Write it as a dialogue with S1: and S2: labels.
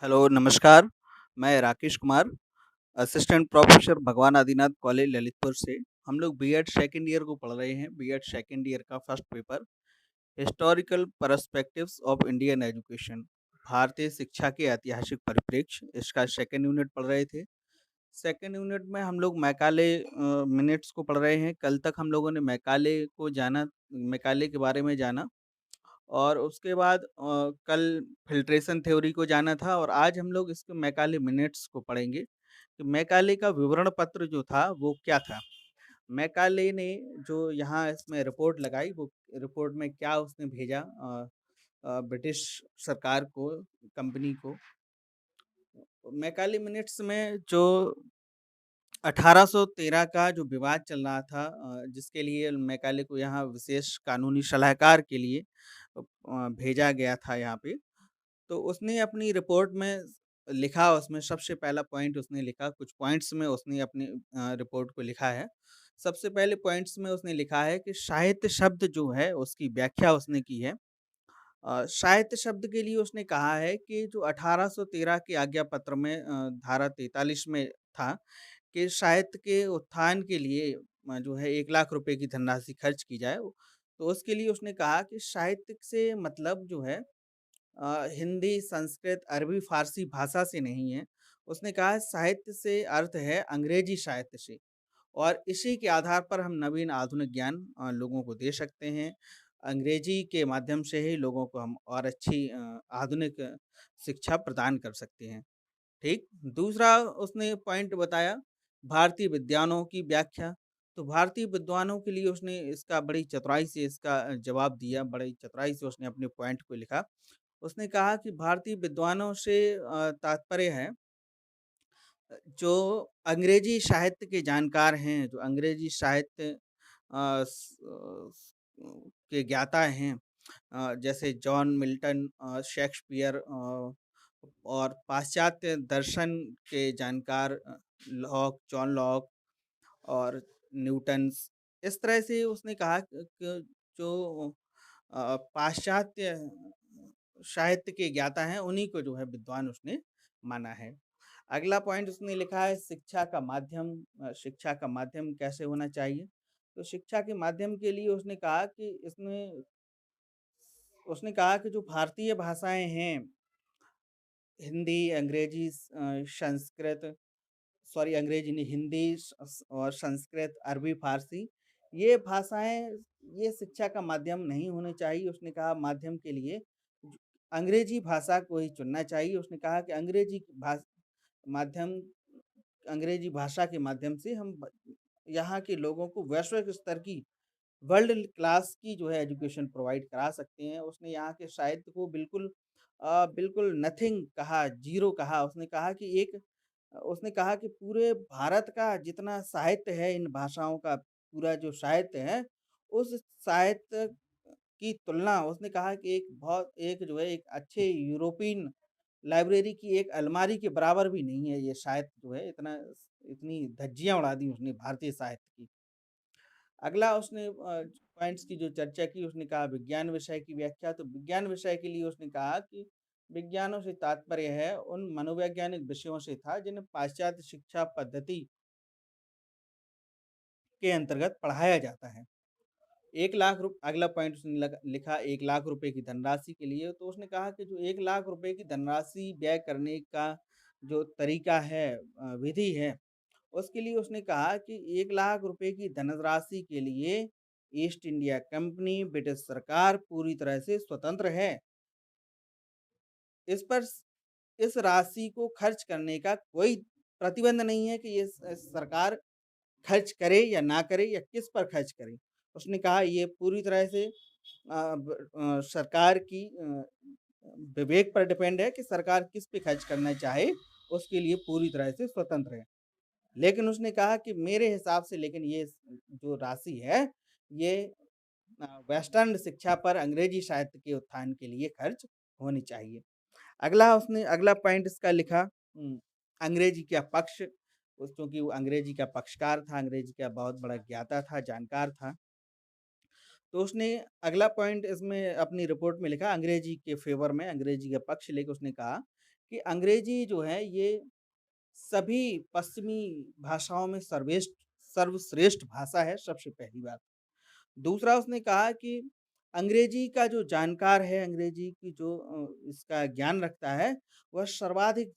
S1: Hello, नमस्कार। मैं Rakesh Kumar, assistant professor भगवान आदिनाथ कॉलेज ललितपुर से। हम लोग बीएड सेकंड ईयर को पढ़ रहे हैं, बीएड सेकंड ईयर का first paper, historical perspectives of Indian education, भारतीय शिक्षा के ऐतिहासिक परिप्रेक्ष्य, इसका सेकंड यूनिट पढ़ रहे थे। सेकंड यूनिट में हम लोग मैकाले मिनट्स को पढ़ रहे हैं। कल तक हम लोगों ने मैकाले के बारे में जाना और उसके बाद कल फ़िल्ट्रेशन थ्योरी को जाना था और आज हम लोग इसके मैकाले मिनट्स को पढ़ेंगे कि मैकाले का विवरण पत्र जो था वो क्या था? मैकाले ने जो यहाँ इसमें रिपोर्ट लगाई वो रिपोर्ट में क्या उसने भेजा ब्रिटिश सरकार को, कंपनी को। मैकाले मिनट्स में जो 1813 का जो विवाद चल रहा था जिसके लिए मैकाले को यहाँ विशेष कानूनी सलाहकार के लिए भेजा गया था यहाँ पे। तो उसने अपनी रिपोर्ट में लिखा उसमें सबसे पहला पॉइंट उसने लिखा, कुछ पॉइंट्स में उसने अपनी रिपोर्ट को लिखा है। सबसे पहले पॉइंट्स में उसने लिखा है कि साहित्य शब्द जो है उसकी व्याख्या उसने की है। साहित्य शब्द के लिए उसने कहा है कि जो 1813 के आज्ञा पत्र में धारा 43 में था कि साहित्य के उत्थान के लिए जो है 1 लाख रुपए की धनराशि खर्च की जाए। तो उसके लिए उसने कहा कि साहित्य से मतलब जो है हिंदी, संस्कृत, अरबी, फ़ारसी भाषा से नहीं है। उसने कहा साहित्य से अर्थ है अंग्रेजी साहित्य से और इसी के आधार पर हम नवीन आधुनिक ज्ञान लोगों को दे सकते हैं। अंग्रेजी के माध्यम से ही लोगों को हम और अच्छी आधुनिक शिक्षा प्रदान कर सकते हैं। ठीक? दूसरा उसने पॉइंट बताया भारतीय विद्वानों की व्याख्या। तो भारतीय विद्वानों के लिए उसने इसका बड़ी चतुराई से इसका जवाब दिया, बड़ी चतुराई से उसने अपने पॉइंट को लिखा। उसने कहा कि भारतीय विद्वानों से तात्पर्य है जो अंग्रेजी साहित्य के जानकार हैं, जो अंग्रेजी साहित्य के ज्ञाता हैं जैसे जॉन मिल्टन शेक्सपियर और पाश्चात्य दर्शन के जानकार जॉन लॉक और न्यूटन्स। इस तरह से उसने कहा कि जो पाश्चात्य साहित्य के ज्ञाता हैं, उन्हीं को जो है विद्वान उसने माना है। अगला पॉइंट उसने लिखा है शिक्षा का माध्यम कैसे होना चाहिए? तो शिक्षा के माध्यम के लिए उसने कहा कि जो भारतीय भाषाएँ हैं, हिंदी, अंग्रेजी, संस्कृत सॉरी अंग्रेजी नहीं हिंदी और संस्कृत, अरबी, फ़ारसी ये भाषाएँ ये शिक्षा का माध्यम नहीं होने चाहिए। उसने कहा माध्यम के लिए ज अंग्रेजी भाषा को ही चुनना चाहिए। उसने कहा कि माध्यम अंग्रेजी भाषा के माध्यम से हम ब यहाँ के लोगों को वैश्विक स्तर की वर्ल्ड क्लास की जो है एजुकेशन प्रोवाइड करा सकते हैं। उसने यहाँ के साहित्य को बिल्कुल नथिंग कहा, ज़ीरो कहा। उसने कहा कि पूरे भारत का जितना साहित्य है इन भाषाओं का पूरा जो साहित्य है, उस साहित्य की तुलना उसने कहा कि एक जो है एक अच्छे यूरोपियन लाइब्रेरी की एक अलमारी के बराबर भी नहीं है ये साहित्य जो है इतनी धज्जियाँ उड़ा दी उसने भारतीय साहित्य की। अगला उसने पॉइंट्स की जो चर्चा की उसने कहा विज्ञान विषय की व्याख्या। तो विज्ञान विषय के लिए उसने कहा कि विज्ञानों से तात्पर्य है उन मनोवैज्ञानिक विषयों से था जिन्हें पाश्चात्य शिक्षा पद्धति के अंतर्गत पढ़ाया जाता है। 1 लाख रुप अगला पॉइंट उसने लिखा 1 लाख रुपए की धनराशि के लिए। तो उसने कहा कि जो 1 लाख रुपए की धनराशि व्यय करने का जो तरीका है विधि है उसके लिए उसने कहा कि 1 लाख रुपए की धनराशि के लिए ईस्ट इंडिया कंपनी, ब्रिटिश सरकार पूरी तरह से स्वतंत्र है। इस पर इस राशि को खर्च करने का कोई प्रतिबंध नहीं है कि ये सरकार खर्च करे या ना करे या किस पर खर्च करे। उसने कहा ये पूरी तरह से सरकार की विवेक पर डिपेंड है कि सरकार किस पे खर्च करना चाहे, उसके लिए पूरी तरह से स्वतंत्र है। लेकिन उसने कहा कि मेरे हिसाब से लेकिन ये जो राशि है, ये वेस्टर्न शिक्षा पर अंग्रेजी साहित्य के उत्थान के लिए खर्च होनी चाहिए। अगला पॉइंट इसका लिखा अंग्रेजी का पक्ष चूँकि वो अंग्रेजी का पक्षकार था, अंग्रेजी का बहुत बड़ा ज्ञाता था, जानकार था। तो उसने अगला पॉइंट इसमें अपनी रिपोर्ट में लिखा अंग्रेजी के फ़ेवर में, अंग्रेजी का पक्ष लेके उसने कहा कि अंग्रेजी जो है ये सभी पश्चिमी भाषाओं में सर्वश्रेष्ठ भाषा है, सबसे पहली बात। दूसरा उसने कहा कि अंग्रेजी का जो जानकार है, अंग्रेजी की जो इसका ज्ञान रखता है, वह सर्वाधिक